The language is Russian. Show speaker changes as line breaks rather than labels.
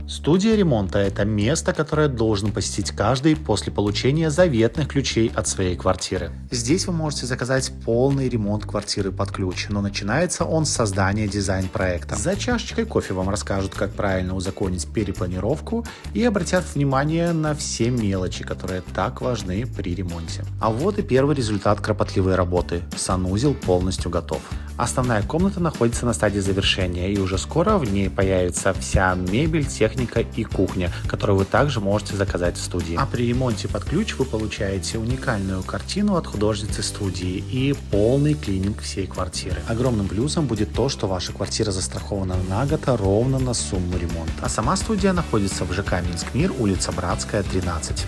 Студия ремонта – это место, которое должен посетить каждый после получения заветных ключей от своей квартиры. Здесь вы можете заказать полный ремонт квартиры под ключ, но начинается он с создания дизайн-проекта. За чашечкой кофе вам расскажут, как правильно узаконить перепланировку и обратят внимание на все мелочи, которые так важны при ремонте. А вот и первый результат кропотливой работы. Санузел полностью готов. Основная комната находится на стадии завершения, и уже скоро в ней появится вся мебель, техника и кухня, которую вы также можете заказать в студии. А при ремонте под ключ вы получаете уникальную картину от художницы студии и полный клининг всей квартиры. Огромным плюсом будет то, что ваша квартира застрахована на год ровно на сумму ремонта. А сама студия находится в ЖК Минск Мир, улица Братская, 13.